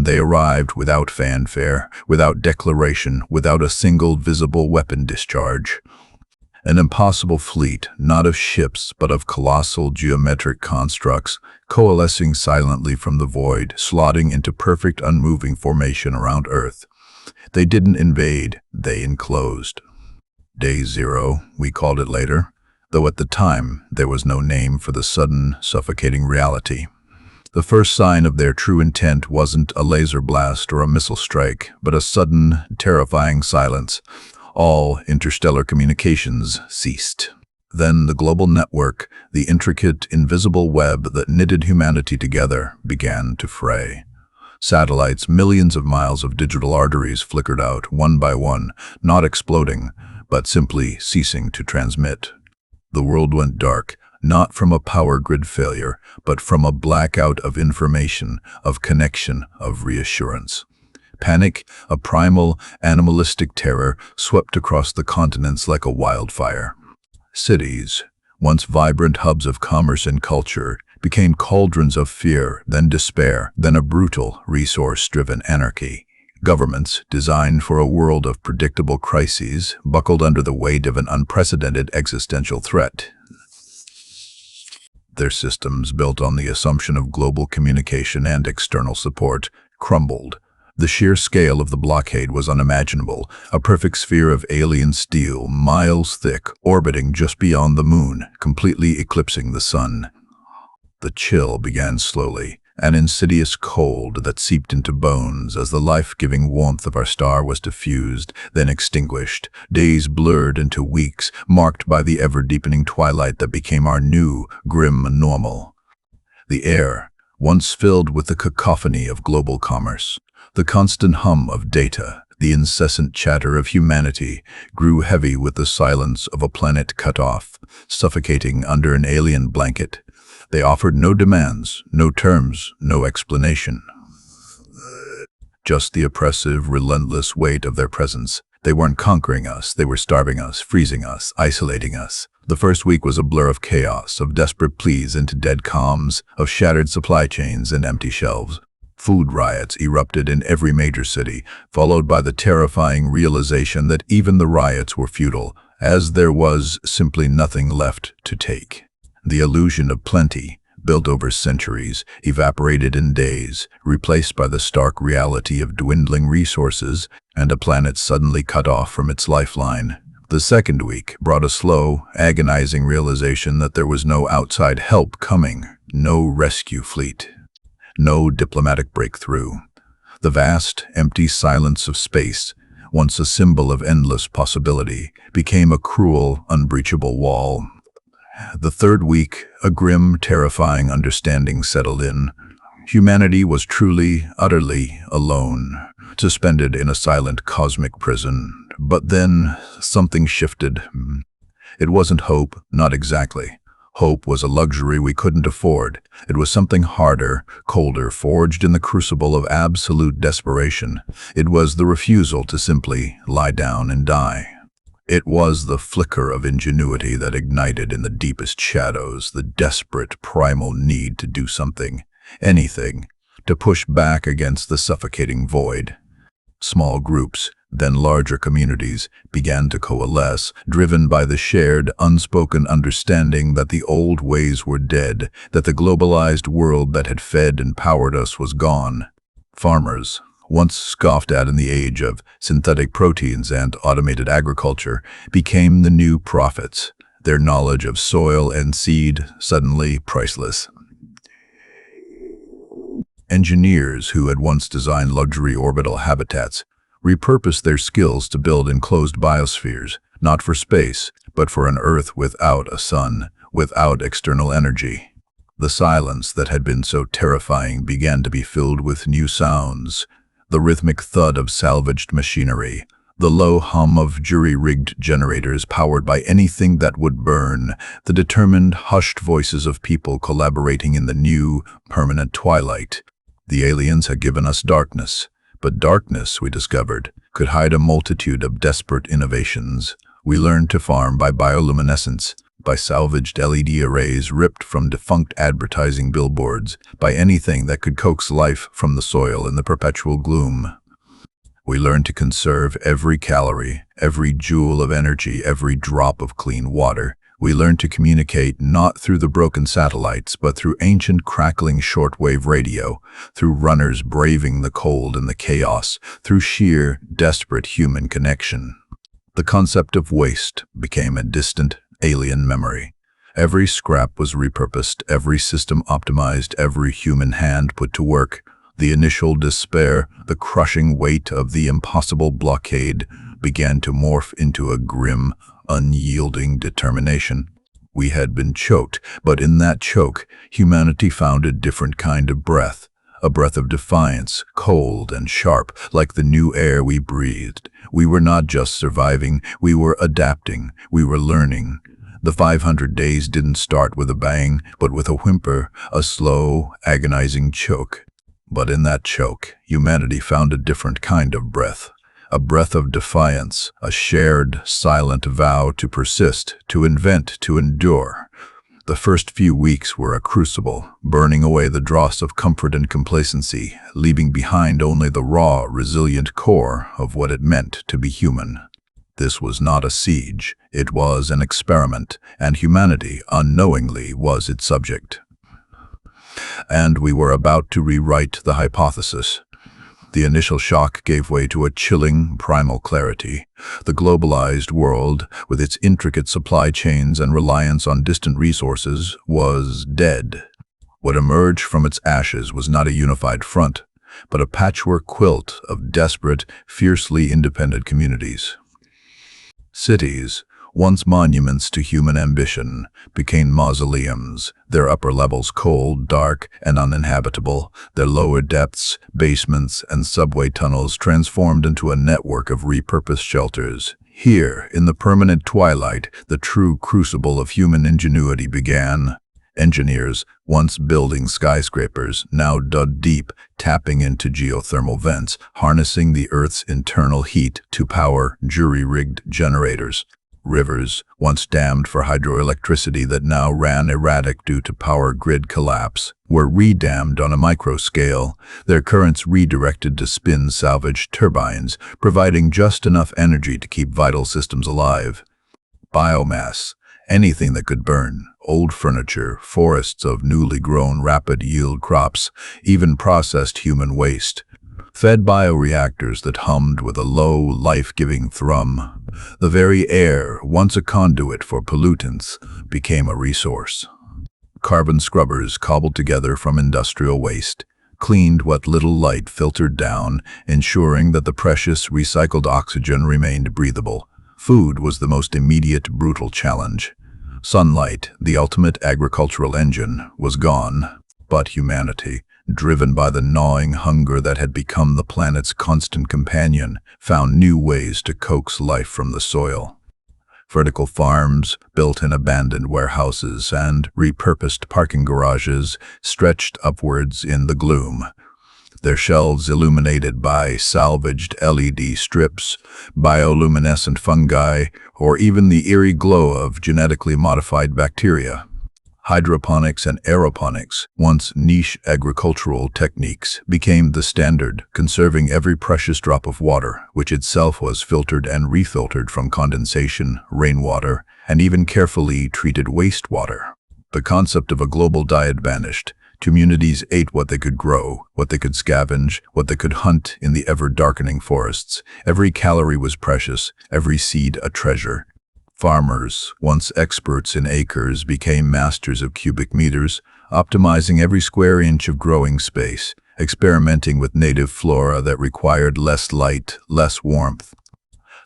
They arrived without fanfare, without declaration, without a single visible weapon discharge. An impossible fleet, not of ships but of colossal geometric constructs, coalescing silently from the void, slotting into perfect unmoving formation around Earth. They didn't invade, they enclosed. Day Zero, we called it later, though at the time there was no name for the sudden, suffocating reality. The first sign of their true intent wasn't a laser blast or a missile strike, but a sudden, terrifying silence. All interstellar communications ceased. Then the global network, the intricate, invisible web that knitted humanity together, began to fray. Satellites, millions of miles of digital arteries flickered out, one by one, not exploding, but simply ceasing to transmit. The world went dark, not from a power grid failure, but from a blackout of information, of connection, of reassurance. Panic, a primal, animalistic terror, swept across the continents like a wildfire. Cities, once vibrant hubs of commerce and culture, became cauldrons of fear, then despair, then a brutal, resource-driven anarchy. Governments, designed for a world of predictable crises, buckled under the weight of an unprecedented existential threat. Their systems, built on the assumption of global communication and external support, crumbled. The sheer scale of the blockade was unimaginable, a perfect sphere of alien steel, miles thick, orbiting just beyond the moon, completely eclipsing the sun. The chill began slowly, an insidious cold that seeped into bones as the life-giving warmth of our star was diffused, then extinguished. Days blurred into weeks, marked by the ever-deepening twilight that became our new, grim normal. The air, once filled with the cacophony of global commerce, the constant hum of data, the incessant chatter of humanity, grew heavy with the silence of a planet cut off, suffocating under an alien blanket. They offered no demands, no terms, no explanation. Just the oppressive, relentless weight of their presence. They weren't conquering us, they were starving us, freezing us, isolating us. The first week was a blur of chaos, of desperate pleas into dead calms, of shattered supply chains and empty shelves. Food riots erupted in every major city, followed by the terrifying realization that even the riots were futile, as there was simply nothing left to take. The illusion of plenty, built over centuries, evaporated in days, replaced by the stark reality of dwindling resources and a planet suddenly cut off from its lifeline. The second week brought a slow, agonizing realization that there was no outside help coming, no rescue fleet, no diplomatic breakthrough. The vast, empty silence of space, once a symbol of endless possibility, became a cruel, unbreachable wall. The third week, a grim, terrifying understanding settled in. Humanity was truly, utterly alone, suspended in a silent cosmic prison. But then, something shifted. It wasn't hope, not exactly. Hope was a luxury we couldn't afford. It was something harder, colder, forged in the crucible of absolute desperation. It was the refusal to simply lie down and die. It was the flicker of ingenuity that ignited in the deepest shadows, the desperate, primal need to do something, anything, to push back against the suffocating void. Small groups, then larger communities, began to coalesce, driven by the shared, unspoken understanding that the old ways were dead, that the globalized world that had fed and powered us was gone. Farmers, once scoffed at in the age of synthetic proteins and automated agriculture, became the new prophets, their knowledge of soil and seed suddenly priceless. Engineers who had once designed luxury orbital habitats repurposed their skills to build enclosed biospheres, not for space, but for an Earth without a sun, without external energy. The silence that had been so terrifying began to be filled with new sounds. The rhythmic thud of salvaged machinery, the low hum of jury-rigged generators powered by anything that would burn, the determined, hushed voices of people collaborating in the new, permanent twilight. The aliens had given us darkness, but darkness, we discovered, could hide a multitude of desperate innovations. We learned to farm by bioluminescence, by salvaged LED arrays ripped from defunct advertising billboards, by anything that could coax life from the soil in the perpetual gloom. We learned to conserve every calorie, every joule of energy, every drop of clean water. We learned to communicate not through the broken satellites, but through ancient crackling shortwave radio, through runners braving the cold and the chaos, through sheer, desperate human connection. The concept of waste became a distant, alien memory. Every scrap was repurposed, every system optimized, every human hand put to work. The initial despair, the crushing weight of the impossible blockade, began to morph into a grim, unyielding determination. We had been choked, but in that choke, humanity found a different kind of breath, a breath of defiance, cold and sharp, like the new air we breathed. We were not just surviving, we were adapting, we were learning. The 500 days didn't start with a bang, but with a whimper, a slow, agonizing choke. But in that choke, humanity found a different kind of breath. A breath of defiance, a shared, silent vow to persist, to invent, to endure. The first few weeks were a crucible, burning away the dross of comfort and complacency, leaving behind only the raw, resilient core of what it meant to be human. This was not a siege, it was an experiment, and humanity, unknowingly, was its subject. And we were about to rewrite the hypothesis. The initial shock gave way to a chilling, primal clarity. The globalized world, with its intricate supply chains and reliance on distant resources, was dead. What emerged from its ashes was not a unified front, but a patchwork quilt of desperate, fiercely independent communities. Cities, once monuments to human ambition, became mausoleums, their upper levels cold, dark, and uninhabitable, their lower depths, basements, and subway tunnels transformed into a network of repurposed shelters. Here, in the permanent twilight, the true crucible of human ingenuity began. Engineers, once building skyscrapers, now dug deep, tapping into geothermal vents, harnessing the Earth's internal heat to power jury-rigged generators. Rivers, once dammed for hydroelectricity that now ran erratic due to power grid collapse, were redammed on a micro scale, their currents redirected to spin salvaged turbines, providing just enough energy to keep vital systems alive. Biomass, anything that could burn, old furniture, forests of newly grown rapid-yield crops, even processed human waste, fed bioreactors that hummed with a low, life-giving thrum. The very air, once a conduit for pollutants, became a resource. Carbon scrubbers cobbled together from industrial waste, cleaned what little light filtered down, ensuring that the precious recycled oxygen remained breathable. Food was the most immediate, brutal challenge. Sunlight, the ultimate agricultural engine, was gone, but humanity, driven by the gnawing hunger that had become the planet's constant companion, found new ways to coax life from the soil. Vertical farms, built in abandoned warehouses, and repurposed parking garages stretched upwards in the gloom, their shelves illuminated by salvaged LED strips, bioluminescent fungi, or even the eerie glow of genetically modified bacteria. Hydroponics and aeroponics, once niche agricultural techniques, became the standard, conserving every precious drop of water, which itself was filtered and refiltered from condensation, rainwater, and even carefully treated wastewater. The concept of a global diet vanished. Communities ate what they could grow, what they could scavenge, what they could hunt in the ever-darkening forests. Every calorie was precious, every seed a treasure. Farmers, once experts in acres, became masters of cubic meters, optimizing every square inch of growing space, experimenting with native flora that required less light, less warmth.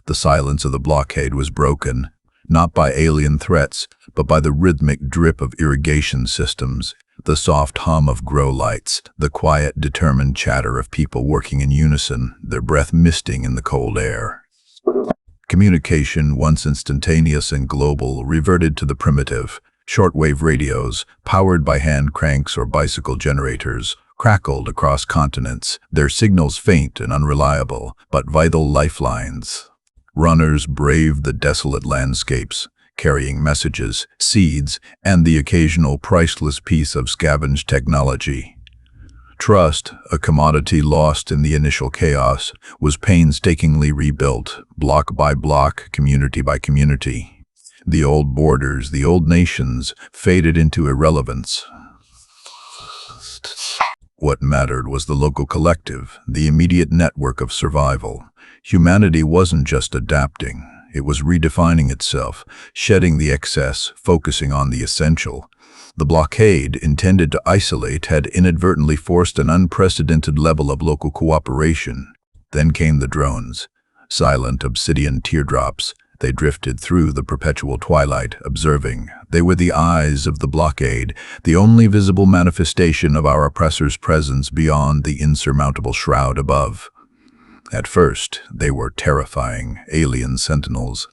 The silence of the blockade was broken, not by alien threats, but by the rhythmic drip of irrigation systems, the soft hum of grow lights, the quiet, determined chatter of people working in unison, their breath misting in the cold air. Communication, once instantaneous and global, reverted to the primitive. Shortwave radios, powered by hand cranks or bicycle generators, crackled across continents, their signals faint and unreliable, but vital lifelines. Runners braved the desolate landscapes, carrying messages, seeds, and the occasional priceless piece of scavenged technology. Trust, a commodity lost in the initial chaos, was painstakingly rebuilt, block by block, community by community. The old borders, the old nations, faded into irrelevance. What mattered was the local collective, the immediate network of survival. Humanity wasn't just adapting, it was redefining itself, shedding the excess, focusing on the essential. The blockade, intended to isolate, had inadvertently forced an unprecedented level of local cooperation. Then came the drones, silent obsidian teardrops. They drifted through the perpetual twilight, observing. They were the eyes of the blockade, the only visible manifestation of our oppressor's presence beyond the insurmountable shroud above. At first, they were terrifying, alien sentinels.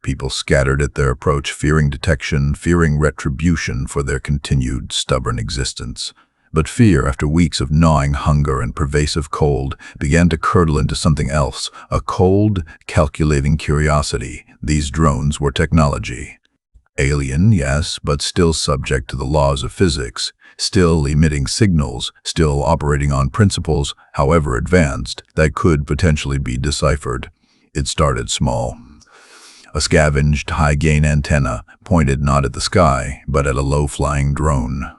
People scattered at their approach, fearing detection, fearing retribution for their continued stubborn existence. But fear, after weeks of gnawing hunger and pervasive cold, began to curdle into something else, a cold, calculating curiosity. These drones were technology. Alien, yes, but still subject to the laws of physics, still emitting signals, still operating on principles, however advanced, that could potentially be deciphered. It started small. A scavenged, high-gain antenna pointed not at the sky, but at a low-flying drone.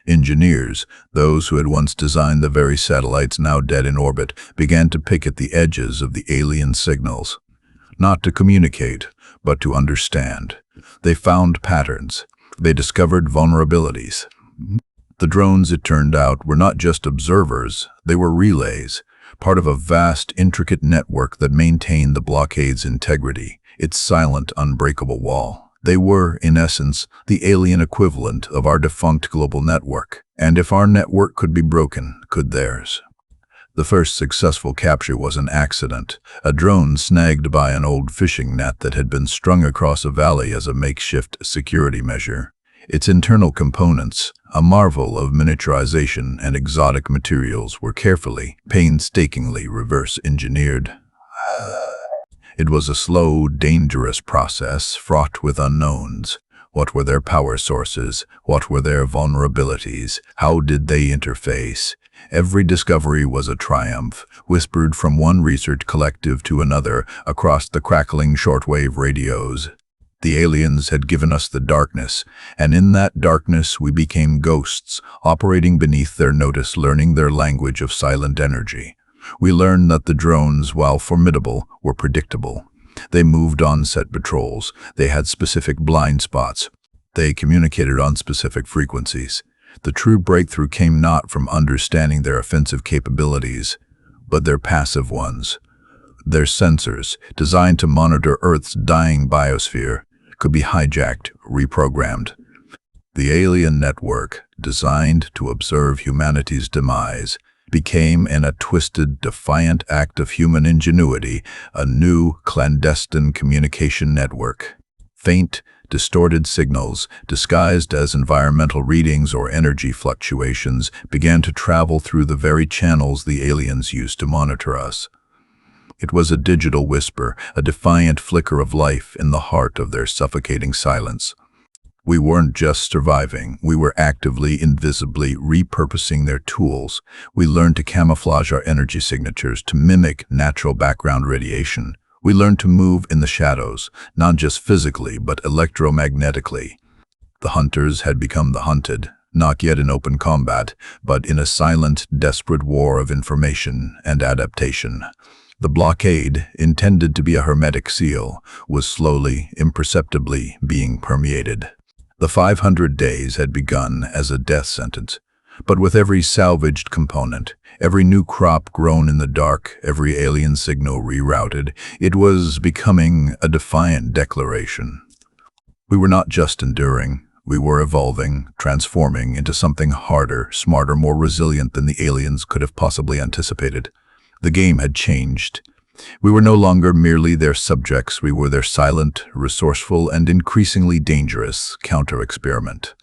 Engineers, those who had once designed the very satellites now dead in orbit, began to pick at the edges of the alien signals. Not to communicate, but to understand. They found patterns. They discovered vulnerabilities. The drones, it turned out, were not just observers, they were relays, part of a vast, intricate network that maintained the blockade's integrity, its silent, unbreakable wall. They were, in essence, the alien equivalent of our defunct global network. And if our network could be broken, could theirs? The first successful capture was an accident, a drone snagged by an old fishing net that had been strung across a valley as a makeshift security measure. Its internal components, a marvel of miniaturization and exotic materials, were carefully, painstakingly reverse-engineered. It was a slow, dangerous process, fraught with unknowns. What were their power sources? What were their vulnerabilities? How did they interface? Every discovery was a triumph, whispered from one research collective to another across the crackling shortwave radios. The aliens had given us the darkness, and in that darkness we became ghosts, operating beneath their notice, learning their language of silent energy. We learned that the drones, while formidable, were predictable. They moved on set patrols. They had specific blind spots. They communicated on specific frequencies. The true breakthrough came not from understanding their offensive capabilities, but their passive ones. Their sensors, designed to monitor Earth's dying biosphere, could be hijacked, reprogrammed. The alien network, designed to observe humanity's demise, became, in a twisted, defiant act of human ingenuity, a new, clandestine communication network. Faint, distorted signals, disguised as environmental readings or energy fluctuations, began to travel through the very channels the aliens used to monitor us. It was a digital whisper, a defiant flicker of life in the heart of their suffocating silence. We weren't just surviving, we were actively, invisibly repurposing their tools. We learned to camouflage our energy signatures, to mimic natural background radiation. We learned to move in the shadows, not just physically, but electromagnetically. The hunters had become the hunted, not yet in open combat, but in a silent, desperate war of information and adaptation. The blockade, intended to be a hermetic seal, was slowly, imperceptibly being permeated. The 500 days had begun as a death sentence, but with every salvaged component, every new crop grown in the dark, every alien signal rerouted, it was becoming a defiant declaration. We were not just enduring, we were evolving, transforming into something harder, smarter, more resilient than the aliens could have possibly anticipated. The game had changed. We were no longer merely their subjects, we were their silent, resourceful, and increasingly dangerous counter-experiment.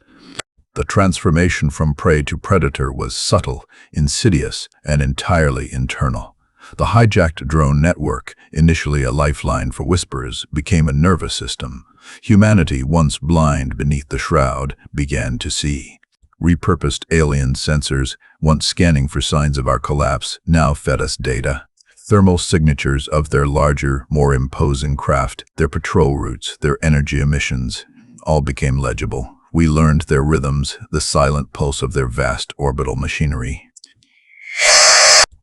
The transformation from prey to predator was subtle, insidious, and entirely internal. The hijacked drone network, initially a lifeline for whispers, became a nervous system, Humanity, once blind beneath the shroud, began to see. Repurposed alien sensors, once scanning for signs of our collapse, now fed us data. Thermal signatures of their larger, more imposing craft, their patrol routes, their energy emissions, all became legible. We learned their rhythms, the silent pulse of their vast orbital machinery.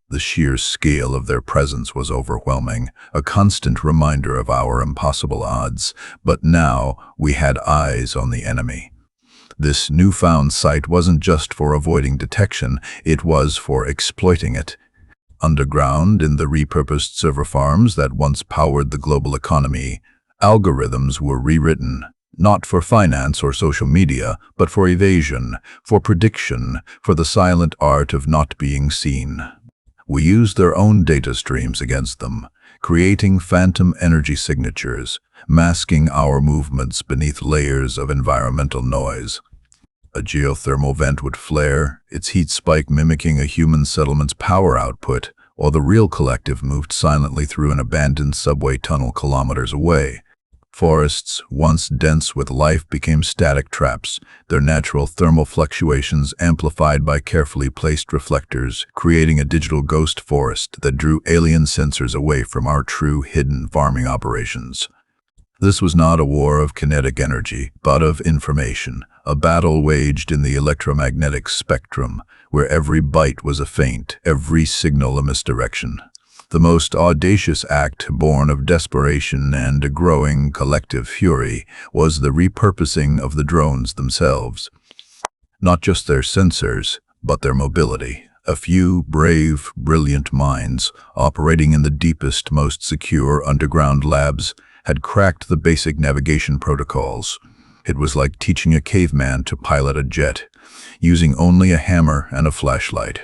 The sheer scale of their presence was overwhelming, a constant reminder of our impossible odds. But now we had eyes on the enemy. This newfound sight wasn't just for avoiding detection, it was for exploiting it. Underground, in the repurposed server farms that once powered the global economy, algorithms were rewritten, not for finance or social media, but for evasion, for prediction, for the silent art of not being seen. We used their own data streams against them, creating phantom energy signatures, masking our movements beneath layers of environmental noise. A geothermal vent would flare, its heat spike mimicking a human settlement's power output, while the real collective moved silently through an abandoned subway tunnel kilometers away. Forests, once dense with life, became static traps, their natural thermal fluctuations amplified by carefully placed reflectors, creating a digital ghost forest that drew alien sensors away from our true hidden farming operations. This was not a war of kinetic energy, but of information, a battle waged in the electromagnetic spectrum, where every byte was a feint, every signal a misdirection. The most audacious act, born of desperation and a growing collective fury, was the repurposing of the drones themselves. Not just their sensors, but their mobility. A few brave, brilliant minds, operating in the deepest, most secure underground labs, had cracked the basic navigation protocols. It was like teaching a caveman to pilot a jet, using only a hammer and a flashlight.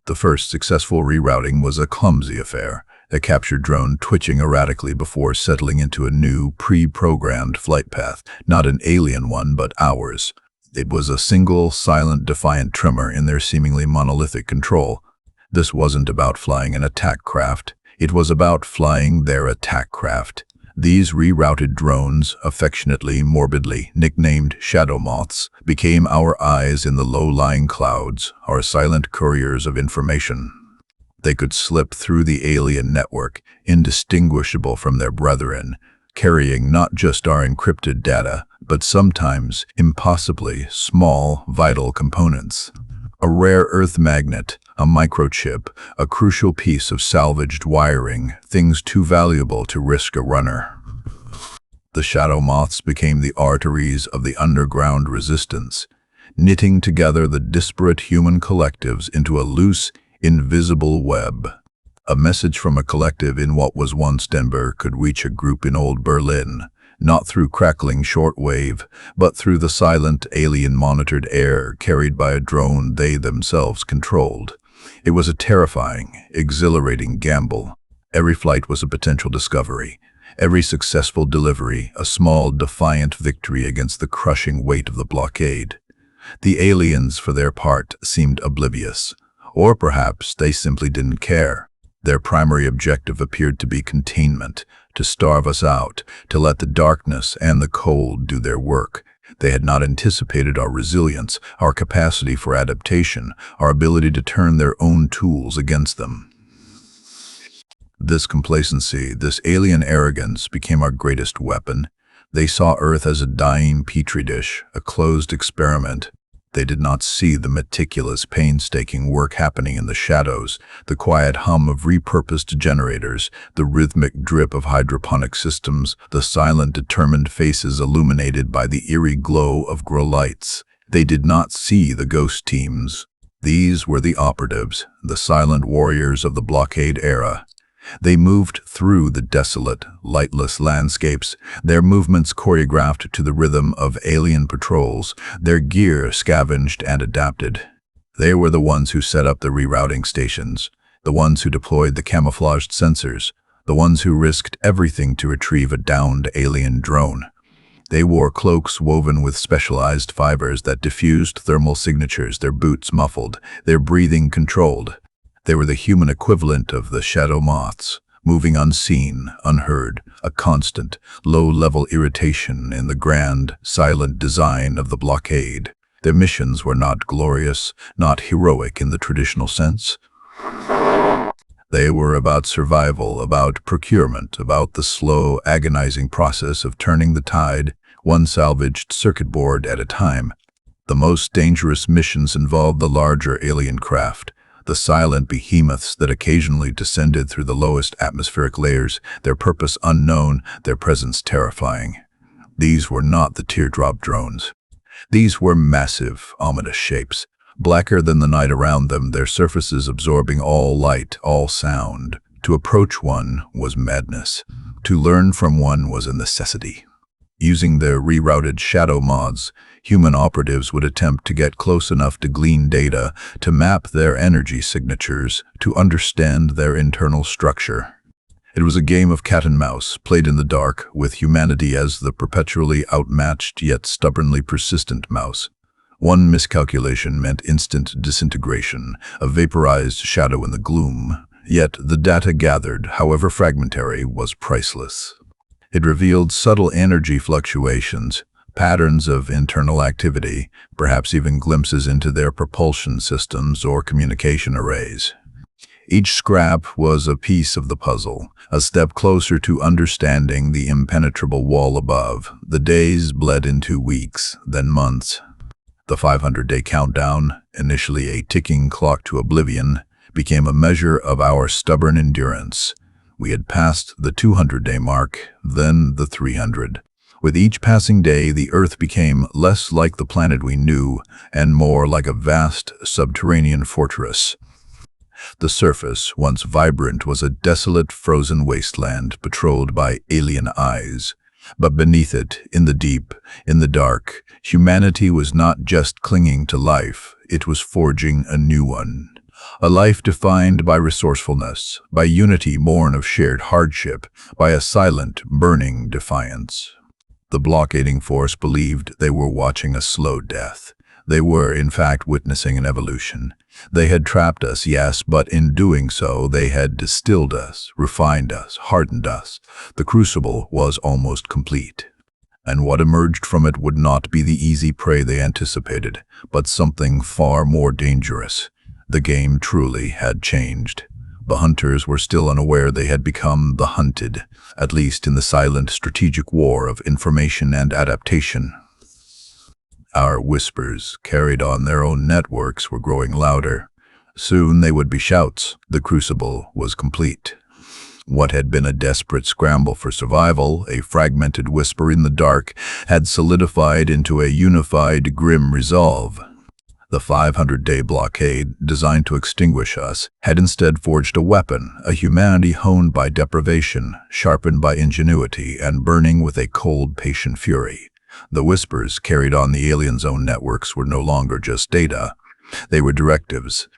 The first successful rerouting was a clumsy affair, a captured drone twitching erratically before settling into a new, pre-programmed flight path, not an alien one, but ours. It was a single, silent, defiant tremor in their seemingly monolithic control. This wasn't about flying an attack craft, it was about flying their attack craft. These rerouted drones, affectionately, morbidly nicknamed shadow moths, became our eyes in the low-lying clouds, our silent couriers of information. They could slip through the alien network, indistinguishable from their brethren, carrying not just our encrypted data, but sometimes, impossibly, small, vital components. A rare earth magnet, a microchip, a crucial piece of salvaged wiring, things too valuable to risk a runner. The shadow moths became the arteries of the underground resistance, knitting together the disparate human collectives into a loose, invisible web. A message from a collective in what was once Denver could reach a group in old Berlin, not through crackling shortwave, but through the silent, alien-monitored air carried by a drone they themselves controlled. It was a terrifying, exhilarating gamble. Every flight was a potential discovery. Every successful delivery, a small, defiant victory against the crushing weight of the blockade. The aliens, for their part, seemed oblivious. Or perhaps they simply didn't care. Their primary objective appeared to be containment, to starve us out, to let the darkness and the cold do their work. They had not anticipated our resilience, our capacity for adaptation, our ability to turn their own tools against them. This complacency, this alien arrogance became our greatest weapon. They saw Earth as a dying petri dish, a closed experiment. They did not see the meticulous, painstaking work happening in the shadows, the quiet hum of repurposed generators, the rhythmic drip of hydroponic systems, the silent, determined faces illuminated by the eerie glow of grow lights. They did not see the ghost teams. These were the operatives, the silent warriors of the blockade era. They moved through the desolate, lightless landscapes, their movements choreographed to the rhythm of alien patrols, their gear scavenged and adapted. They were the ones who set up the rerouting stations, the ones who deployed the camouflaged sensors, the ones who risked everything to retrieve a downed alien drone. They wore cloaks woven with specialized fibers that diffused thermal signatures, their boots muffled, their breathing controlled. They were the human equivalent of the shadow moths, moving unseen, unheard, a constant, low-level irritation in the grand, silent design of the blockade. Their missions were not glorious, not heroic in the traditional sense. They were about survival, about procurement, about the slow, agonizing process of turning the tide, one salvaged circuit board at a time. The most dangerous missions involved the larger alien craft, the silent behemoths that occasionally descended through the lowest atmospheric layers, their purpose unknown, their presence terrifying. These were not the teardrop drones. These were massive, ominous shapes, blacker than the night around them, their surfaces absorbing all light, all sound. To approach one was madness. To learn from one was a necessity. Using their rerouted shadow mods, human operatives would attempt to get close enough to glean data, to map their energy signatures, to understand their internal structure. It was a game of cat and mouse, played in the dark, with humanity as the perpetually outmatched yet stubbornly persistent mouse. One miscalculation meant instant disintegration, a vaporized shadow in the gloom. Yet the data gathered, however fragmentary, was priceless. It revealed subtle energy fluctuations, patterns of internal activity, perhaps even glimpses into their propulsion systems or communication arrays. Each scrap was a piece of the puzzle, a step closer to understanding the impenetrable wall above. The days bled into weeks, then months. The 500-day countdown, initially a ticking clock to oblivion, became a measure of our stubborn endurance. We had passed the 200-day mark, then the 300. With each passing day, the Earth became less like the planet we knew and more like a vast subterranean fortress. The surface, once vibrant, was a desolate, frozen wasteland patrolled by alien eyes. But beneath it, in the deep, in the dark, humanity was not just clinging to life, it was forging a new one. A life defined by resourcefulness, by unity born of shared hardship, by a silent, burning defiance. The blockading force believed they were watching a slow death. They were, in fact, witnessing an evolution. They had trapped us, yes, but in doing so, they had distilled us, refined us, hardened us. The crucible was almost complete. And what emerged from it would not be the easy prey they anticipated, but something far more dangerous. The game truly had changed. The hunters were still unaware they had become the hunted, at least in the silent strategic war of information and adaptation. Our whispers, carried on their own networks, were growing louder. Soon they would be shouts. The crucible was complete. What had been a desperate scramble for survival, a fragmented whisper in the dark, had solidified into a unified, grim resolve. The 500-day blockade, designed to extinguish us, had instead forged a weapon, a humanity honed by deprivation, sharpened by ingenuity, and burning with a cold, patient fury. The whispers, carried on the aliens' own networks, were no longer just data. They were directives.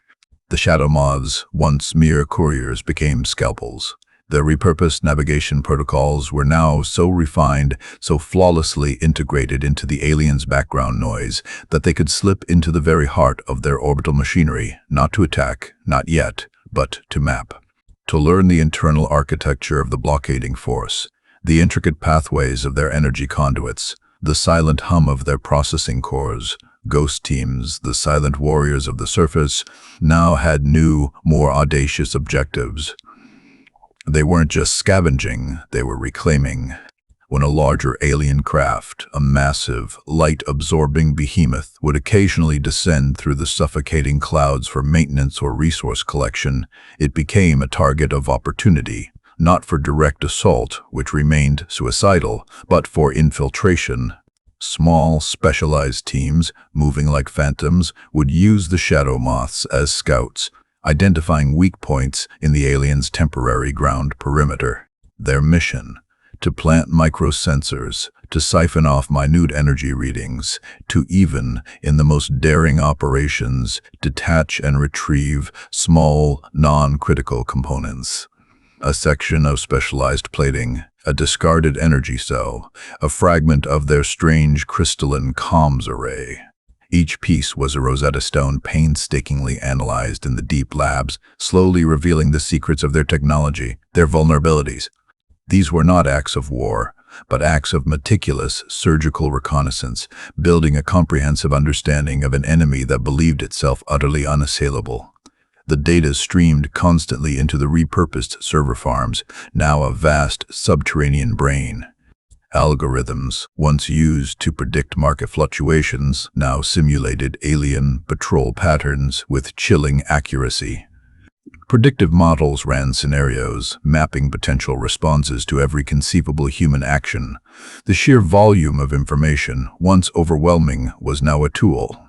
The shadow moths, once mere couriers, became scalpels. Their repurposed navigation protocols were now so refined, so flawlessly integrated into the aliens' background noise, that they could slip into the very heart of their orbital machinery, not to attack, not yet, but to map. To learn the internal architecture of the blockading force, the intricate pathways of their energy conduits, the silent hum of their processing cores. Ghost teams, the silent warriors of the surface, now had new, more audacious objectives. They weren't just scavenging, they were reclaiming. When a larger alien craft, a massive, light-absorbing behemoth, would occasionally descend through the suffocating clouds for maintenance or resource collection, it became a target of opportunity, not for direct assault, which remained suicidal, but for infiltration. Small, specialized teams, moving like phantoms, would use the shadow moths as scouts, identifying weak points in the aliens' temporary ground perimeter. Their mission: to plant microsensors, to siphon off minute energy readings, to even, in the most daring operations, detach and retrieve small, non-critical components. A section of specialized plating, a discarded energy cell, a fragment of their strange crystalline comms array. Each piece was a Rosetta Stone painstakingly analyzed in the deep labs, slowly revealing the secrets of their technology, their vulnerabilities. These were not acts of war, but acts of meticulous, surgical reconnaissance, building a comprehensive understanding of an enemy that believed itself utterly unassailable. The data streamed constantly into the repurposed server farms, now a vast subterranean brain. Algorithms, once used to predict market fluctuations, now simulated alien patrol patterns with chilling accuracy. Predictive models ran scenarios, mapping potential responses to every conceivable human action. The sheer volume of information, once overwhelming, was now a tool.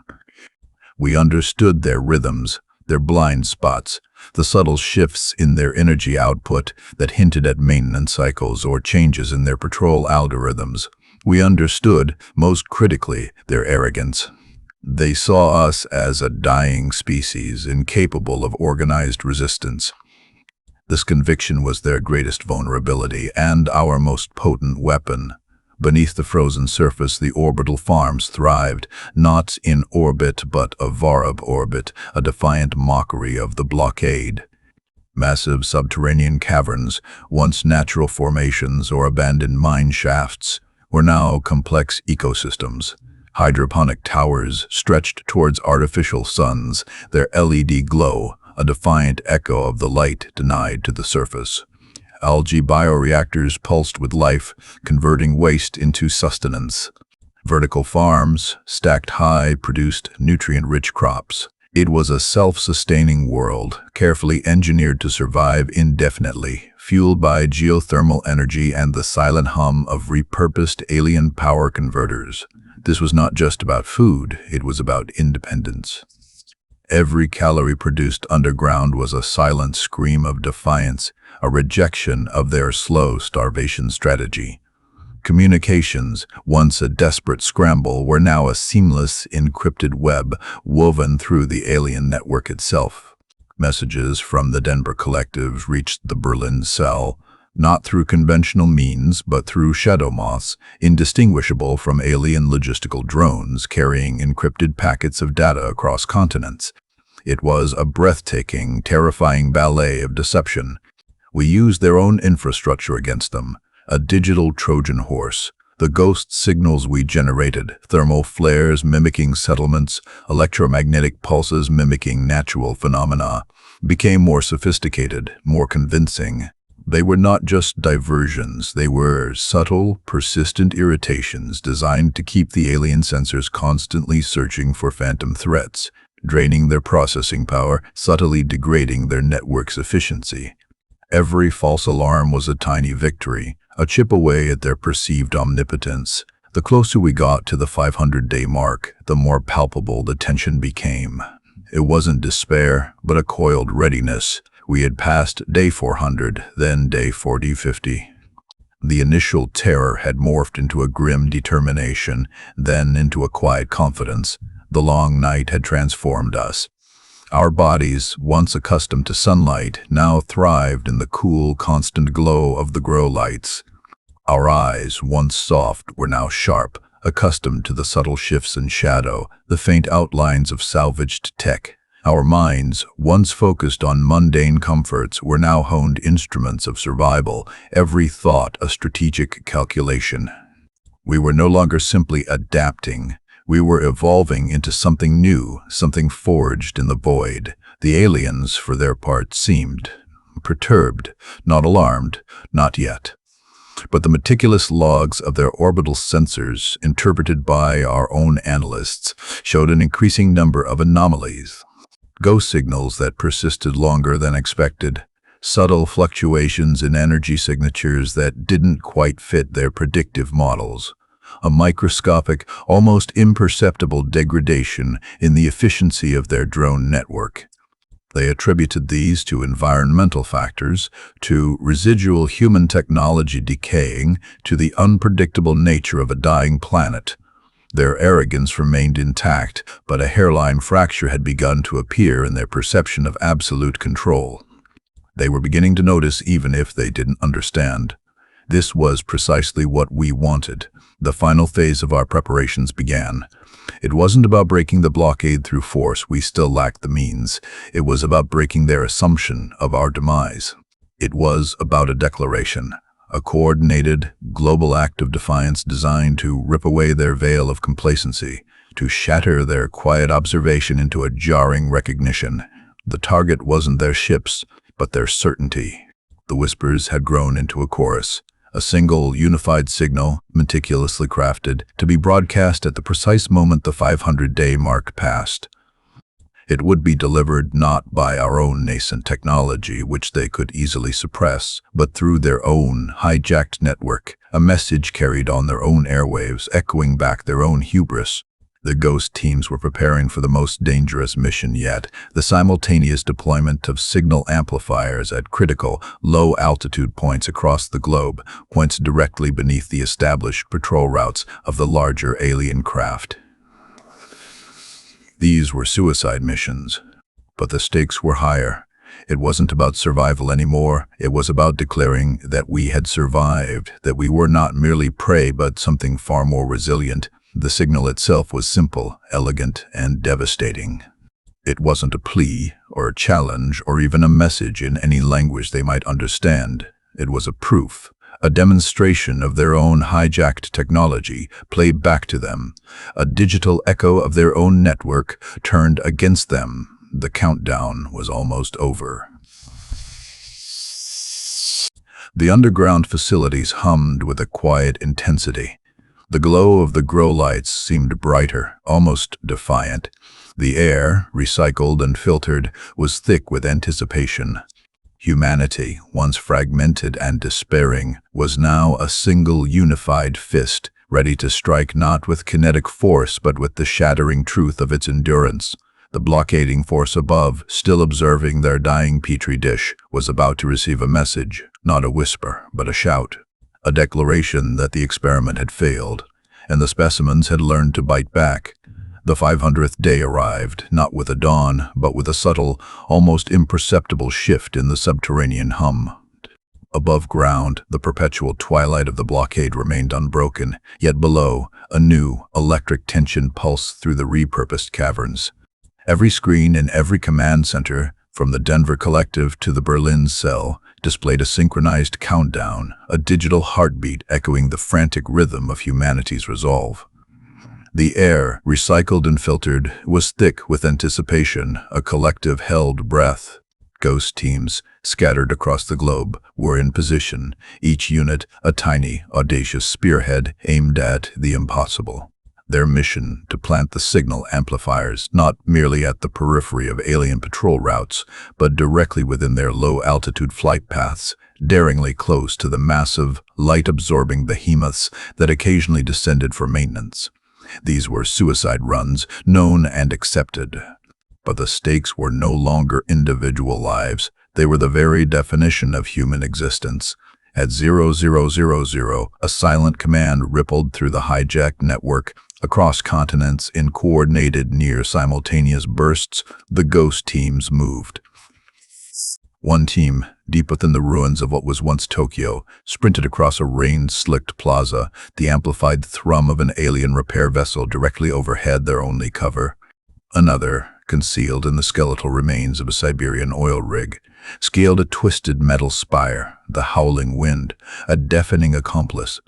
We understood their rhythms, their blind spots, the subtle shifts in their energy output that hinted at maintenance cycles or changes in their patrol algorithms. We understood, most critically, their arrogance. They saw us as a dying species, incapable of organized resistance. This conviction was their greatest vulnerability and our most potent weapon. Beneath the frozen surface, the orbital farms thrived, not in orbit but a Varub orbit, a defiant mockery of the blockade. Massive subterranean caverns, once natural formations or abandoned mine shafts, were now complex ecosystems. Hydroponic towers stretched towards artificial suns, their LED glow a defiant echo of the light denied to the surface. Algae bioreactors pulsed with life, converting waste into sustenance. Vertical farms, stacked high, produced nutrient-rich crops. It was a self-sustaining world, carefully engineered to survive indefinitely, fueled by geothermal energy and the silent hum of repurposed alien power converters. This was not just about food, it was about independence. Every calorie produced underground was a silent scream of defiance, a rejection of their slow starvation strategy. Communications, once a desperate scramble, were now a seamless, encrypted web woven through the alien network itself. Messages from the Denver collectives reached the Berlin cell, not through conventional means, but through shadow moths, indistinguishable from alien logistical drones carrying encrypted packets of data across continents. It was a breathtaking, terrifying ballet of deception. We used their own infrastructure against them, a digital Trojan horse. The ghost signals we generated, thermal flares mimicking settlements, electromagnetic pulses mimicking natural phenomena, became more sophisticated, more convincing. They were not just diversions, they were subtle, persistent irritations designed to keep the alien sensors constantly searching for phantom threats, draining their processing power, subtly degrading their network's efficiency. Every false alarm was a tiny victory, a chip away at their perceived omnipotence. The closer we got to the 500-day mark, the more palpable the tension became. It wasn't despair, but a coiled readiness. We had passed day 400, then day 40-50. The initial terror had morphed into a grim determination, then into a quiet confidence. The long night had transformed us. Our bodies, once accustomed to sunlight, now thrived in the cool, constant glow of the grow lights. Our eyes, once soft, were now sharp, accustomed to the subtle shifts in shadow, the faint outlines of salvaged tech. Our minds, once focused on mundane comforts, were now honed instruments of survival, every thought a strategic calculation. We were no longer simply adapting. We were evolving into something new, something forged in the void. The aliens, for their part, seemed perturbed, not alarmed, not yet. But the meticulous logs of their orbital sensors, interpreted by our own analysts, showed an increasing number of anomalies. Ghost signals that persisted longer than expected, subtle fluctuations in energy signatures that didn't quite fit their predictive models, a microscopic, almost imperceptible degradation in the efficiency of their drone network. They attributed these to environmental factors, to residual human technology decaying, to the unpredictable nature of a dying planet. Their arrogance remained intact, but a hairline fracture had begun to appear in their perception of absolute control. They were beginning to notice even if they didn't understand. This was precisely what we wanted. The final phase of our preparations began. It wasn't about breaking the blockade through force, we still lacked the means. It was about breaking their assumption of our demise. It was about a declaration, a coordinated, global act of defiance designed to rip away their veil of complacency, to shatter their quiet observation into a jarring recognition. The target wasn't their ships, but their certainty. The whispers had grown into a chorus, a single, unified signal, meticulously crafted, to be broadcast at the precise moment the 500-day mark passed. It would be delivered not by our own nascent technology, which they could easily suppress, but through their own hijacked network, a message carried on their own airwaves, echoing back their own hubris. The Ghost teams were preparing for the most dangerous mission yet, the simultaneous deployment of signal amplifiers at critical, low-altitude points across the globe, points directly beneath the established patrol routes of the larger alien craft. These were suicide missions, but the stakes were higher. It wasn't about survival anymore. It was about declaring that we had survived, that we were not merely prey but something far more resilient. The signal itself was simple, elegant, and devastating. It wasn't a plea, or a challenge, or even a message in any language they might understand. It was a proof, a demonstration of their own hijacked technology played back to them, a digital echo of their own network turned against them. The countdown was almost over. The underground facilities hummed with a quiet intensity. The glow of the grow lights seemed brighter, almost defiant. The air, recycled and filtered, was thick with anticipation. Humanity, once fragmented and despairing, was now a single unified fist, ready to strike not with kinetic force but with the shattering truth of its endurance. The blockading force above, still observing their dying petri dish, was about to receive a message, not a whisper, but a shout. A declaration that the experiment had failed, and the specimens had learned to bite back. The 500th day arrived, not with a dawn, but with a subtle, almost imperceptible shift in the subterranean hum. Above ground, the perpetual twilight of the blockade remained unbroken, yet below, a new, electric tension pulsed through the repurposed caverns. Every screen in every command center, from the Denver Collective to the Berlin cell, displayed a synchronized countdown, a digital heartbeat echoing the frantic rhythm of humanity's resolve. The air, recycled and filtered, was thick with anticipation, a collective held breath. Ghost teams, scattered across the globe, were in position, each unit a tiny, audacious spearhead aimed at the impossible. Their mission to plant the signal amplifiers not merely at the periphery of alien patrol routes, but directly within their low-altitude flight paths, daringly close to the massive, light-absorbing behemoths that occasionally descended for maintenance. These were suicide runs, known and accepted. But the stakes were no longer individual lives. They were the very definition of human existence. At 0000, a silent command rippled through the hijacked network. Across continents, in coordinated, near-simultaneous bursts, the Ghost teams moved. One team, deep within the ruins of what was once Tokyo, sprinted across a rain-slicked plaza, the amplified thrum of an alien repair vessel directly overhead their only cover. Another, concealed in the skeletal remains of a Siberian oil rig, scaled a twisted metal spire, the howling wind, a deafening accomplice.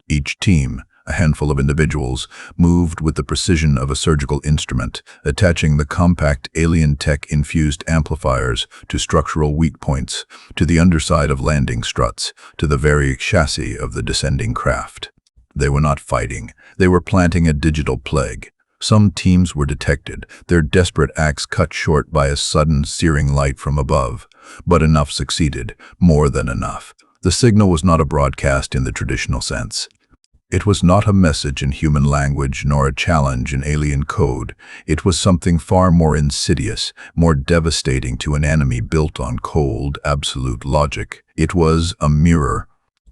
Each team, a handful of individuals, moved with the precision of a surgical instrument, attaching the compact alien tech-infused amplifiers to structural weak points, to the underside of landing struts, to the very chassis of the descending craft. They were not fighting, they were planting a digital plague. Some teams were detected, their desperate acts cut short by a sudden searing light from above. But enough succeeded, more than enough. The signal was not a broadcast in the traditional sense. It was not a message in human language nor a challenge in alien code. It was something far more insidious, more devastating to an enemy built on cold, absolute logic. It was a mirror,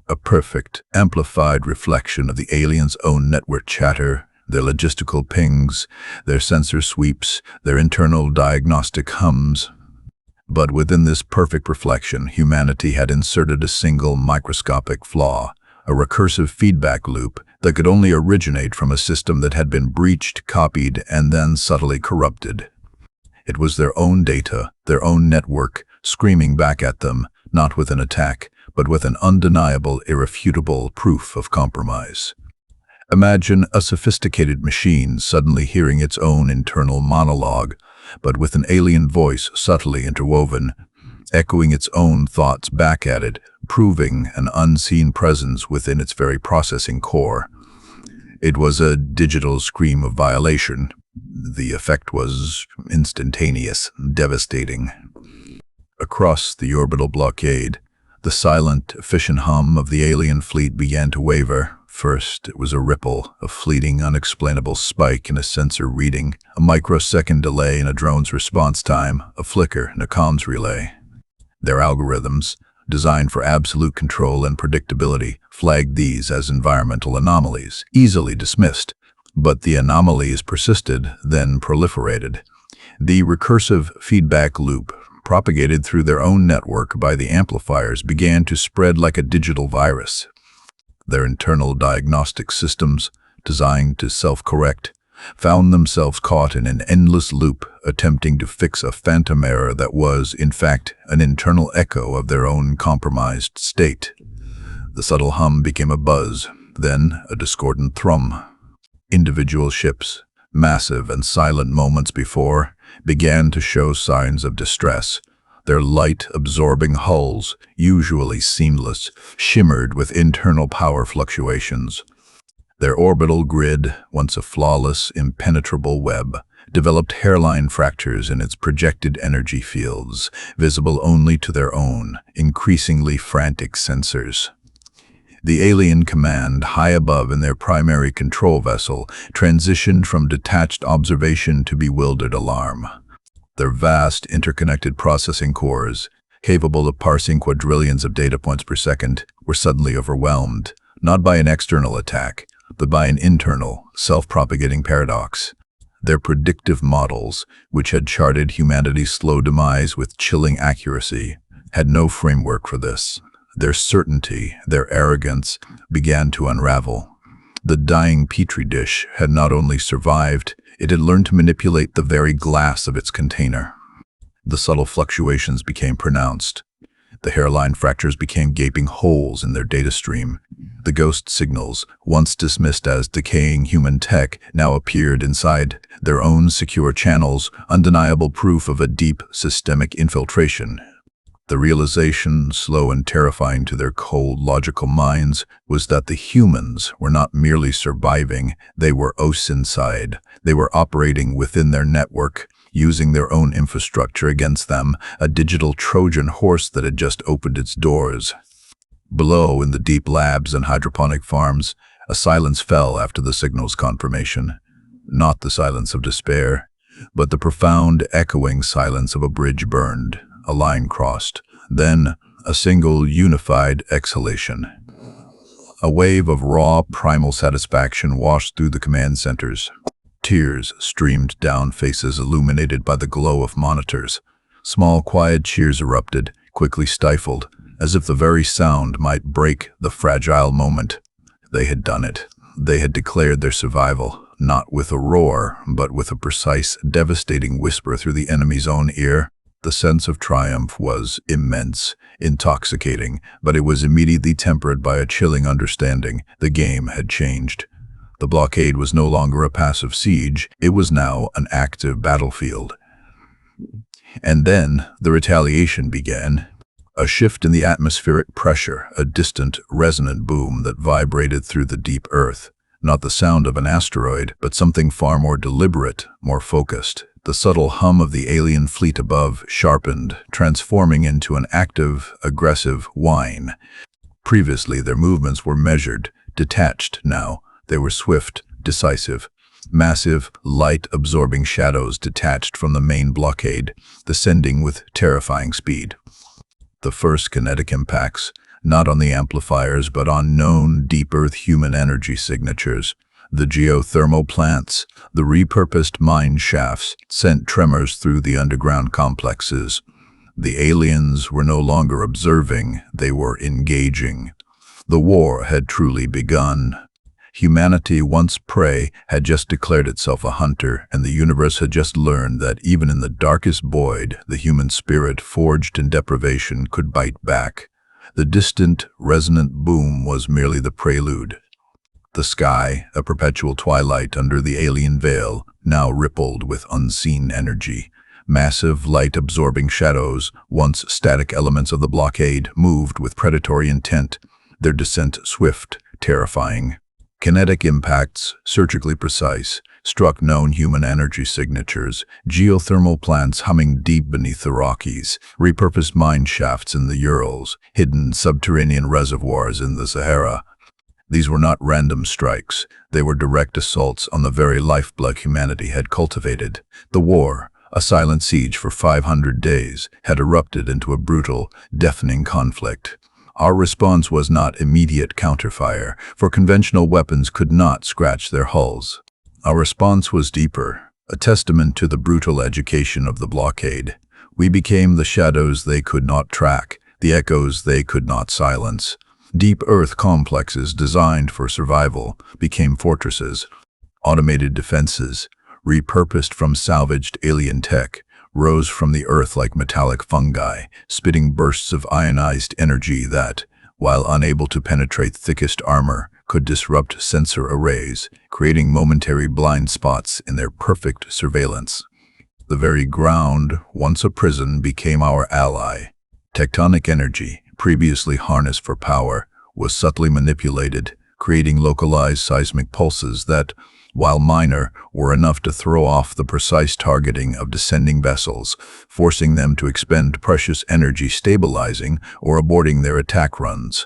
a perfect, amplified reflection of the aliens' own network chatter, their logistical pings, their sensor sweeps, their internal diagnostic hums. But within this perfect reflection, humanity had inserted a single microscopic flaw, a recursive feedback loop that could only originate from a system that had been breached, copied, and then subtly corrupted. It was their own data, their own network, screaming back at them, not with an attack, but with an undeniable, irrefutable proof of compromise. Imagine a sophisticated machine suddenly hearing its own internal monologue, but with an alien voice subtly interwoven, echoing its own thoughts back at it, proving an unseen presence within its very processing core. It was a digital scream of violation. The effect was instantaneous, devastating. Across the orbital blockade, the silent, efficient hum of the alien fleet began to waver. First, it was a ripple, a fleeting, unexplainable spike in a sensor reading, a microsecond delay in a drone's response time, a flicker in a comms relay. Their algorithms, designed for absolute control and predictability, flagged these as environmental anomalies, easily dismissed. But the anomalies persisted, then proliferated. The recursive feedback loop, propagated through their own network by the amplifiers, began to spread like a digital virus. Their internal diagnostic systems, designed to self-correct, found themselves caught in an endless loop, attempting to fix a phantom error that was, in fact, an internal echo of their own compromised state. The subtle hum became a buzz, then a discordant thrum. Individual ships, massive and silent moments before, began to show signs of distress. Their light-absorbing hulls, usually seamless, shimmered with internal power fluctuations. Their orbital grid, once a flawless, impenetrable web, developed hairline fractures in its projected energy fields, visible only to their own, increasingly frantic sensors. The alien command, high above in their primary control vessel, transitioned from detached observation to bewildered alarm. Their vast, interconnected processing cores, capable of parsing quadrillions of data points per second, were suddenly overwhelmed, not by an external attack, but by an internal, self-propagating paradox. Their predictive models, which had charted humanity's slow demise with chilling accuracy, had no framework for this. Their certainty, their arrogance, began to unravel. The dying petri dish had not only survived, it had learned to manipulate the very glass of its container. The subtle fluctuations became pronounced. The hairline fractures became gaping holes in their data stream. The ghost signals, once dismissed as decaying human tech, now appeared inside their own secure channels, undeniable proof of a deep, systemic infiltration. The realization, slow and terrifying to their cold, logical minds, was that the humans were not merely surviving, they were inside. They were operating within their network, using their own infrastructure against them, a digital Trojan horse that had just opened its doors. Below, in the deep labs and hydroponic farms, a silence fell after the signal's confirmation. Not the silence of despair, but the profound, echoing silence of a bridge burned, a line crossed, then a single, unified exhalation. A wave of raw, primal satisfaction washed through the command centers. Tears streamed down faces illuminated by the glow of monitors. Small, quiet cheers erupted, quickly stifled, as if the very sound might break the fragile moment. They had done it. They had declared their survival, not with a roar, but with a precise, devastating whisper through the enemy's own ear. The sense of triumph was immense, intoxicating, but it was immediately tempered by a chilling understanding. The game had changed. The blockade was no longer a passive siege, it was now an active battlefield. And then the retaliation began. A shift in the atmospheric pressure, a distant, resonant boom that vibrated through the deep earth. Not the sound of an asteroid, but something far more deliberate, more focused. The subtle hum of the alien fleet above sharpened, transforming into an active, aggressive whine. Previously, their movements were measured, detached. Now, they were swift, decisive. Massive, light-absorbing shadows detached from the main blockade, descending with terrifying speed. The first kinetic impacts, not on the amplifiers but on known deep earth human energy signatures. The geothermal plants, the repurposed mine shafts, sent tremors through the underground complexes. The aliens were no longer observing, they were engaging. The war had truly begun. Humanity, once prey, had just declared itself a hunter, and the universe had just learned that even in the darkest void, the human spirit, forged in deprivation, could bite back. The distant, resonant boom was merely the prelude. The sky, a perpetual twilight under the alien veil, now rippled with unseen energy. Massive, light-absorbing shadows, once static elements of the blockade, moved with predatory intent, their descent swift, terrifying. Kinetic impacts, surgically precise, struck known human energy signatures, geothermal plants humming deep beneath the Rockies, repurposed mine shafts in the Urals, hidden subterranean reservoirs in the Sahara. These were not random strikes. They were direct assaults on the very lifeblood humanity had cultivated. The war, a silent siege for 500 days, had erupted into a brutal, deafening conflict. Our response was not immediate counterfire, for conventional weapons could not scratch their hulls. Our response was deeper, a testament to the brutal education of the blockade. We became the shadows they could not track, the echoes they could not silence. Deep earth complexes designed for survival became fortresses. Automated defenses, repurposed from salvaged alien tech, rose from the earth like metallic fungi, spitting bursts of ionized energy that, while unable to penetrate thickest armor, could disrupt sensor arrays, creating momentary blind spots in their perfect surveillance. The very ground, once a prison, became our ally. Tectonic energy, previously harnessed for power, was subtly manipulated, creating localized seismic pulses that, while minor, were enough to throw off the precise targeting of descending vessels, forcing them to expend precious energy stabilizing or aborting their attack runs.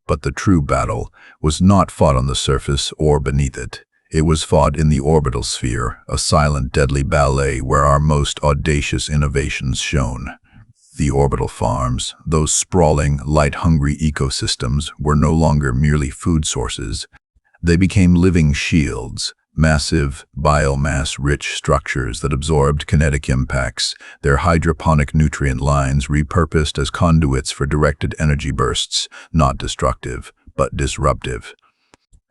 But the true battle was not fought on the surface or beneath it. It was fought in the orbital sphere, a silent, deadly ballet where our most audacious innovations shone. The orbital farms, those sprawling, light-hungry ecosystems, were no longer merely food sources. They became living shields, massive, biomass-rich structures that absorbed kinetic impacts, their hydroponic nutrient lines repurposed as conduits for directed energy bursts, not destructive, but disruptive.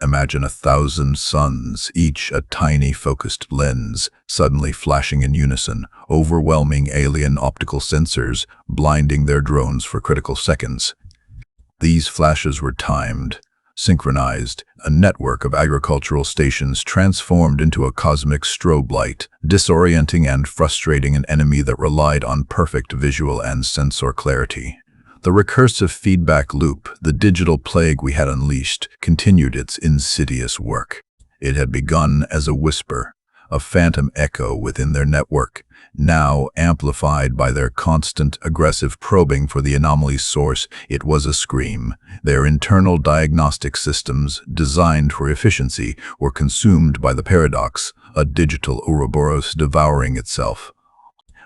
Imagine 1,000 suns, each a tiny focused lens, suddenly flashing in unison, overwhelming alien optical sensors, blinding their drones for critical seconds. These flashes were timed, synchronized, a network of agricultural stations transformed into a cosmic strobe light, disorienting and frustrating an enemy that relied on perfect visual and sensor clarity. The recursive feedback loop, the digital plague we had unleashed, continued its insidious work. It had begun as a whisper, a phantom echo within their network, now amplified by their constant, aggressive probing for the anomaly's source. It was a scream. Their internal diagnostic systems, designed for efficiency, were consumed by the paradox, a digital Ouroboros devouring itself.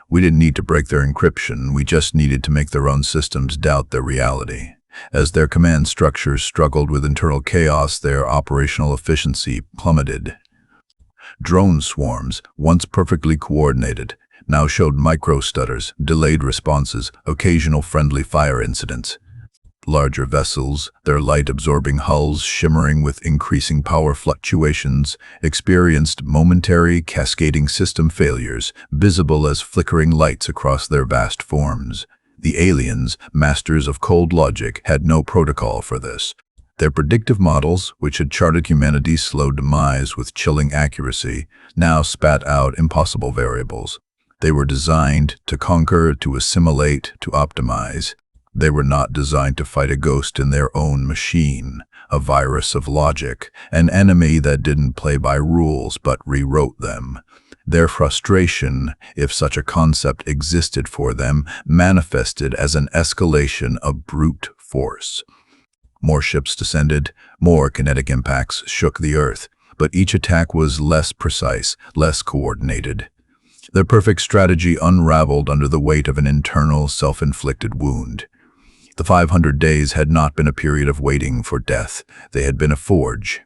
We didn't need to break their encryption, we just needed to make their own systems doubt their reality. As their command structures struggled with internal chaos, their operational efficiency plummeted. Drone swarms, once perfectly coordinated, now showed micro-stutters, delayed responses, occasional friendly fire incidents. Larger vessels, their light-absorbing hulls shimmering with increasing power fluctuations, experienced momentary, cascading system failures, visible as flickering lights across their vast forms. The aliens, masters of cold logic, had no protocol for this. Their predictive models, which had charted humanity's slow demise with chilling accuracy, now spat out impossible variables. They were designed to conquer, to assimilate, to optimize. They were not designed to fight a ghost in their own machine, a virus of logic, an enemy that didn't play by rules but rewrote them. Their frustration, if such a concept existed for them, manifested as an escalation of brute force. More ships descended, more kinetic impacts shook the earth, but each attack was less precise, less coordinated. Their perfect strategy unraveled under the weight of an internal, self-inflicted wound. The 500 days had not been a period of waiting for death. They had been a forge.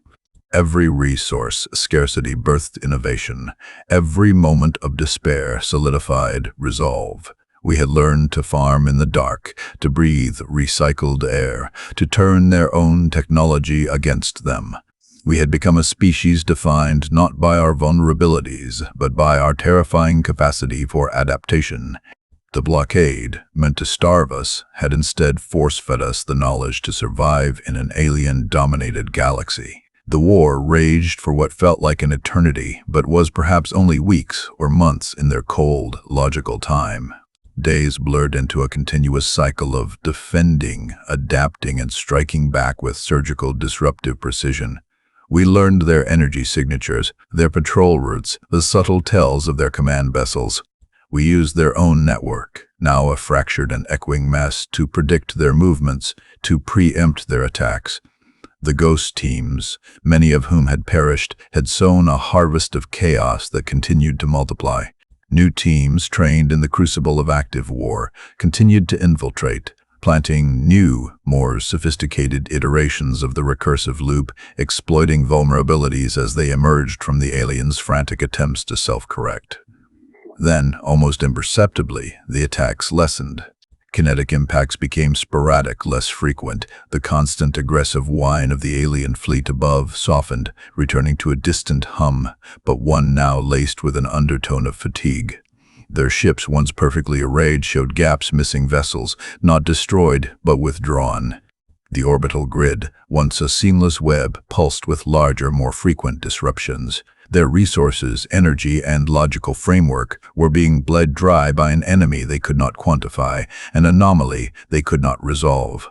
Every resource scarcity birthed innovation. Every moment of despair solidified resolve. We had learned to farm in the dark, to breathe recycled air, to turn their own technology against them. We had become a species defined not by our vulnerabilities, but by our terrifying capacity for adaptation. The blockade, meant to starve us, had instead force-fed us the knowledge to survive in an alien-dominated galaxy. The war raged for what felt like an eternity, but was perhaps only weeks or months in their cold, logical time. Days blurred into a continuous cycle of defending, adapting, and striking back with surgical, disruptive precision. We learned their energy signatures, their patrol routes, the subtle tells of their command vessels. We used their own network, now a fractured and echoing mess, to predict their movements, to preempt their attacks. The ghost teams, many of whom had perished, had sown a harvest of chaos that continued to multiply. New teams, trained in the crucible of active war, continued to infiltrate, planting new, more sophisticated iterations of the recursive loop, exploiting vulnerabilities as they emerged from the aliens' frantic attempts to self-correct. Then, almost imperceptibly, the attacks lessened. Kinetic impacts became sporadic, less frequent. The constant aggressive whine of the alien fleet above softened, returning to a distant hum, but one now laced with an undertone of fatigue. Their ships, once perfectly arrayed, showed gaps, missing vessels, not destroyed, but withdrawn. The orbital grid, once a seamless web, pulsed with larger, more frequent disruptions. Their resources, energy, and logical framework were being bled dry by an enemy they could not quantify, an anomaly they could not resolve.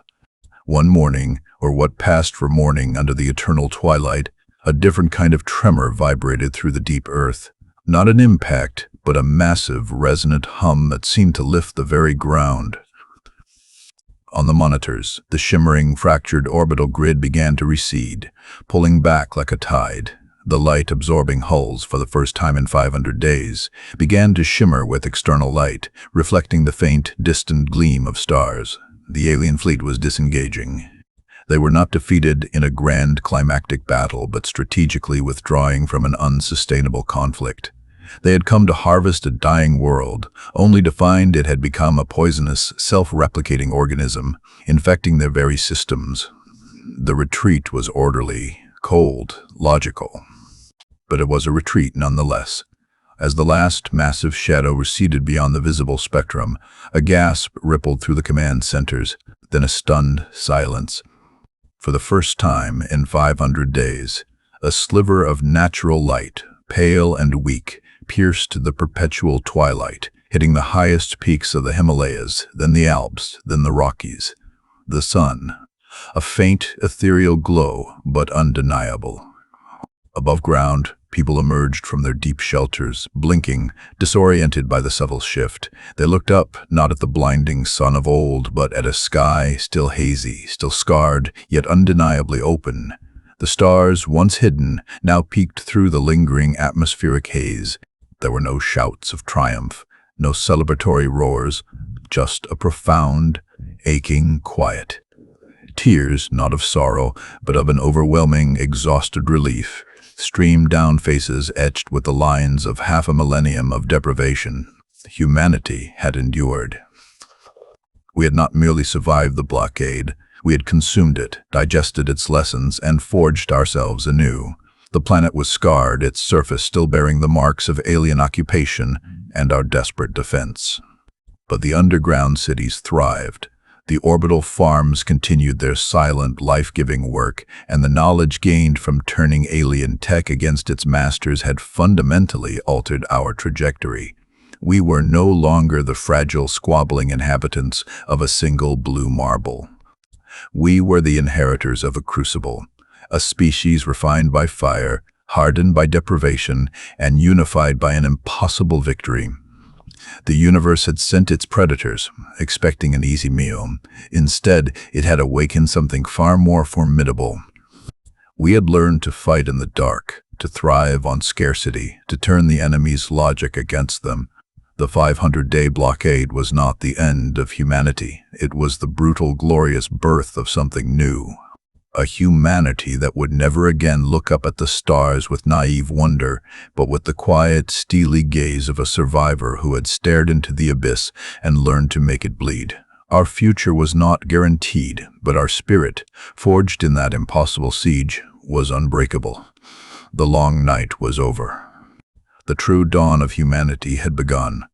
One morning, or what passed for morning under the eternal twilight, a different kind of tremor vibrated through the deep earth. Not an impact, but a massive, resonant hum that seemed to lift the very ground. On the monitors, the shimmering, fractured orbital grid began to recede, pulling back like a tide. The light-absorbing hulls, for the first time in 500 days, began to shimmer with external light, reflecting the faint, distant gleam of stars. The alien fleet was disengaging. They were not defeated in a grand climactic battle, but strategically withdrawing from an unsustainable conflict. They had come to harvest a dying world, only to find it had become a poisonous, self-replicating organism, infecting their very systems. The retreat was orderly, cold, logical. But it was a retreat nonetheless. As the last massive shadow receded beyond the visible spectrum, a gasp rippled through the command centers, then a stunned silence. For the first time in 500 days, a sliver of natural light, pale and weak, pierced the perpetual twilight, hitting the highest peaks of the Himalayas, then the Alps, then the Rockies. The sun, a faint, ethereal glow, but undeniable. Above ground, people emerged from their deep shelters, blinking, disoriented by the subtle shift. They looked up, not at the blinding sun of old, but at a sky still hazy, still scarred, yet undeniably open. The stars, once hidden, now peeked through the lingering atmospheric haze. There were no shouts of triumph, no celebratory roars, just a profound, aching quiet. Tears, not of sorrow, but of an overwhelming, exhausted relief, streamed down faces etched with the lines of half a millennium of deprivation. Humanity had endured. We had not merely survived the blockade, we had consumed it, digested its lessons, and forged ourselves anew. The planet was scarred, its surface still bearing the marks of alien occupation and our desperate defense. But the underground cities thrived. The orbital farms continued their silent, life-giving work, and the knowledge gained from turning alien tech against its masters had fundamentally altered our trajectory. We were no longer the fragile, squabbling inhabitants of a single blue marble. We were the inheritors of a crucible, a species refined by fire, hardened by deprivation, and unified by an impossible victory. The universe had sent its predators, expecting an easy meal. Instead, it had awakened something far more formidable. We had learned to fight in the dark, to thrive on scarcity, to turn the enemy's logic against them. The 500-day blockade was not the end of humanity. It was the brutal, glorious birth of something new. A humanity that would never again look up at the stars with naive wonder, but with the quiet, steely gaze of a survivor who had stared into the abyss and learned to make it bleed. Our future was not guaranteed, but our spirit, forged in that impossible siege, was unbreakable. The long night was over. The true dawn of humanity had begun.